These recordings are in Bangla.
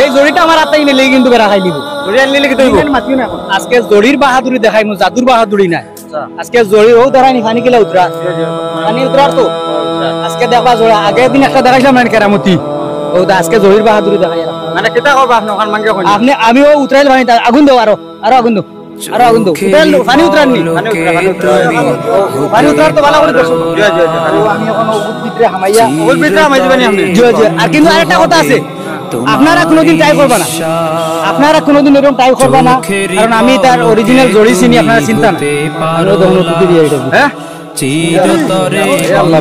এই জড়িটা আমার হাতে নিলেই কিন্তু বেড়া খাই দিব। জড়ি আনলে কি তৈব আজকে জড়ির বাহাদুরি দেখাই মু, জাদুর বাহাদুরি নাই। আজকে জড়ি ও দেখাই নি পানি কিলা উতরা, পানি উতরার তো আজকে দেখবা জড়া। আগের দিন একটা দেখাইছিলাম না কেরামতি, ও আজকে জড়ির বাহাদুরি দেখাই। মানে কেটা করবা আপনি ওখান মানকে কই আপনি? আমিও উতরাইল পানি আগুন দাও, আরো আগুন দাও, আরো আগুন দাও। উতরাইল পানি উতরাননি, পানি উতরার তো ভালো করে দেখো। আমি এখন ওগুর ভিতরে হামাইয়া, ওগুর ভিতরে হামাই দিবেন আপনি। জি জি। আর কিন্তু আরেকটা কথা আছে, আপনারা কোনোদিন ট্রাই করবা না, আপনারা কোনোদিন এরকম ট্রাই করবা না, কারণ আমি তার অরিজিনাল জড়ি চিনি, আপনারা চিন্তা না। হ্যাঁ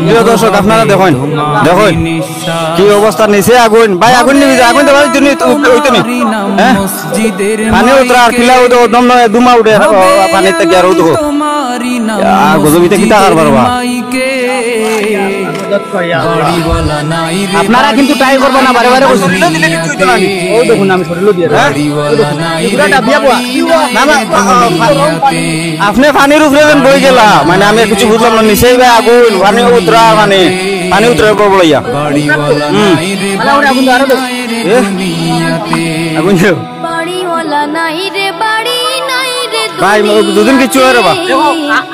প্রিয় দর্শক, আপনারা দেখুন দেখুন কি অবস্থা নিচে আগুন। ভাই আগুন নিবি, আগুন দেওয়া পানি উতরা কিলা দম দুমা উঠে পানির থেকে আর দেখো গজবিতে কিতা কারবার। আপনারা কিন্তু ট্রাই করবেন না, বারে বারে দেখুন আমি শরীর দিয়ে আপনি পানির উপরে বই গেলা, মানে আমি কিছু বুঝলাম না। নিচে আগুন, পানি উতরা, মানে পানি উতরা বলাইয়া আগুন ভাই দুদিন কিছু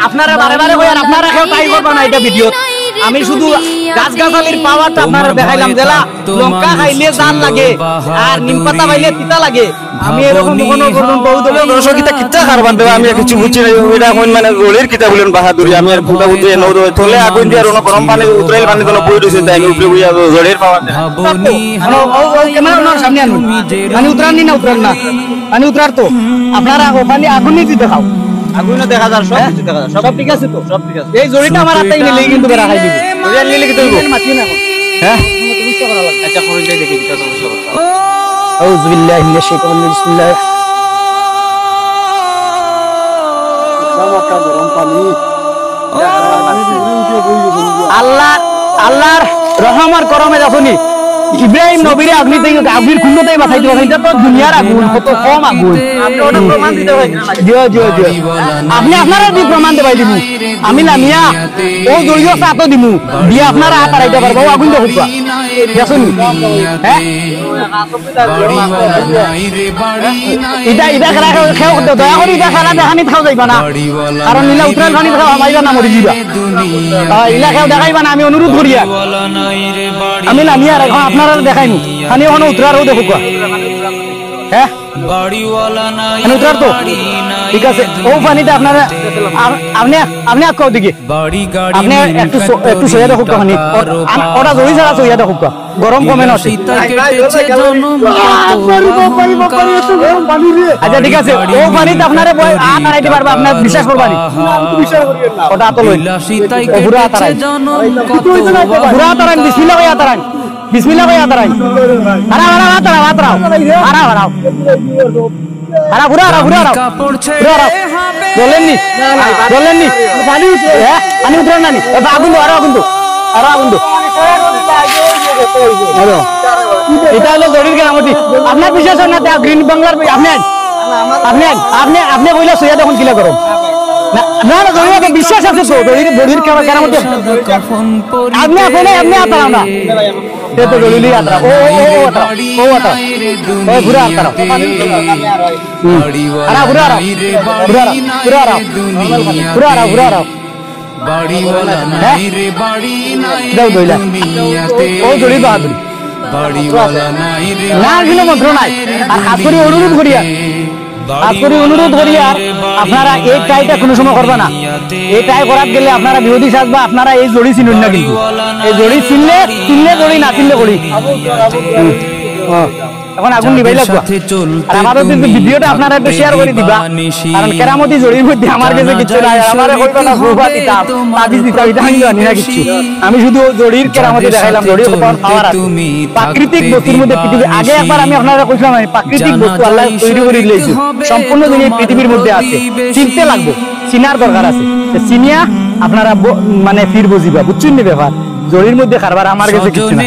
আপনারা বারে বারে কই, আর আপনারা কেউ ট্রাই করবেন না এটা ভিডিও। আমি শুধু গাছ গাছালির পাওয়ারটা আপনারা দেখাইলাম। জেলা লঙ্কা খাইলে জান লাগে আর নিম পাতা খাইলে তিতা লাগে। আমি এরকম কোনো দর্শক কিতা কারবার দেবা আমি কিছু বুঝছি না। এটা মানে জড়ির কিতা বলেন বাহাদুরি। আমি আর ফুটা বুঝি থলে আগুন দিয়ে আর গরম পানি উতরাইল পানি তো বই রয়েছে, তাই আমি উপরে বুঝা জড়ির পাওয়ার ক্যামেরা সামনে আনুন। পানি উতরাননি না উতরান না, পানি উতরার তো আপনারা পানি আগুন নিয়ে দেখাও। আগুন দেখা যার সব কিছু দেখা যার, সব ঠিক আছে তো, সব ঠিক আছে। এই জড়িটা আমার হাতে নিলেই কিন্তু বেড়া খাই দিব। জড়ি আনলে কি তৈব মাটি না? হ্যাঁ আচ্ছা করে যাই দেখি কিতা সমস্যা করতে। আউযু বিল্লাহি মিনাশ শাইতানির রাজিম। বিসমিল্লাহ। আল্লাহ আল্লাহর রহম আর করমে যখনই ইব্রাহিম নবীর আগুন থেকে আগুনের কুণ্ডতেই বাঁচাইতে পারেন। এটা তো দুনিয়ার আগুন, কত কম আগুন। আপনি আপনারা দি প্রমাণ দেবাই দিব, আমি নামিয়া ও জড়িয়ে চাতো দিব দিয়ে আপনারা হাত হারাইতে পারবো। আগুন দেখুন দেখুন। হ্যাঁ এটা এটা খেলা খেও, দয়া করে এটা খেলা দেখানি খাও যাইবা না, কারণ নীলা উত্তরাল পানি খাও আমাইবা না, মরি দিবা। ইলা খেও দেখাইবা না, আমি অনুরোধ করিয়া। আমি নামিয়া এখন আপনারা দেখাইনি পানি ওখানে উতরারও দেখো। হ্যাঁ উতরার তো ঠিক আছে। ও পানিটা আপনারা আপনি আপনি আঁকাও দিকে আপনি একটু একটু সইয়া দেখো পানি, ওটা জড়ি ছাড়া সইয়া দেখো, গরম কমে না। আচ্ছা ঠিক আছে, ও পানিতে আপনারা আড়াইতে পারবা, আপনার বিশ্বাস করবানি। ওটা আতলই পুরা আতারাই, পুরা আতারাই, বিসমিল্লাহ ভাই আতারাই, বিসমিল্লাহ ভাই আতারাই। হারা হারা আতারাও আতারাও হারা হারাও হারা পুরা হারা পুরা হারাও পুরা হারাও। বলেননি বলেননি পানি পানি উতরে না নি আগুন দো, আরো আগুন দো, আরো আগুন দো। এটা হলো জড়ির কেরামতি। আপনার বিশ্বাস হয় না গ্রিন বাংলার আপনি আপনি আপনি আপনি বইলা সইয়া দেখুন কিলা গরম না না না জড়ির বিশ্বাস আছে তো জড়ির বডির কেরামতি। আপনি আপনি আপনি আতারাও না তে তো জড়িলি আতারা ও ও আতারা ও আতারা ও ঘুরে আতারা আরা ঘুরে আরা ঘুরে আরা ঘুরে আরা ঘুরে আরা ঘুরে আরা বাড়ি ওয়ালা নাই রে বাড়ি নাই দুনিয়াতে ও জড়ি বাহাদুরি বাড়ি ওয়ালা নাই রে না কোনো মন্ত্র নাই। আর হাত করে অনুরোধ করিয়া, হাত করে অনুরোধ করিয়া আপনারা এই ট্রাইটা কোনো সময় করবে না। এই ট্রাই করার গেলে আপনারা বিরোধী সাজবা, আপনারা এই জড়ি চিনুন না। কিন্তু এই জড়ি চিনলে চিনলে জড়ি, না চিনলে করি। এখন আগুন নিবাই লাগবে। আর আমাদের কিন্তু ভিডিওটা আপনারা একটু শেয়ার করে দিবা, কারণ কেরামতি জড়ির মধ্যে আমার কাছে কিছু নাই। আমারে কইবা না বুবা দিতাম তাবিজ দিতাম, এটা আমি জানি না কিছু। আমি শুধু জড়ির কেরামতি দেখাইলাম। জড়ির কত পাওয়ার আছে প্রাকৃতিক বস্তুর মধ্যে। পৃথিবী আগে একবার আমি আপনারা কইছিলাম প্রাকৃতিক বস্তু আল্লাহ তৈরি করে দিয়েছে, সম্পূর্ণ জিনিস পৃথিবীর মধ্যে আছে। চিনতে লাগবে, চিনার দরকার আছে। চিনিয়া আপনারা মানে ফির বুঝিবা, বুঝছেন না ব্যাপার। জড়ির মধ্যে কারবার আমার কাছে কিছু না।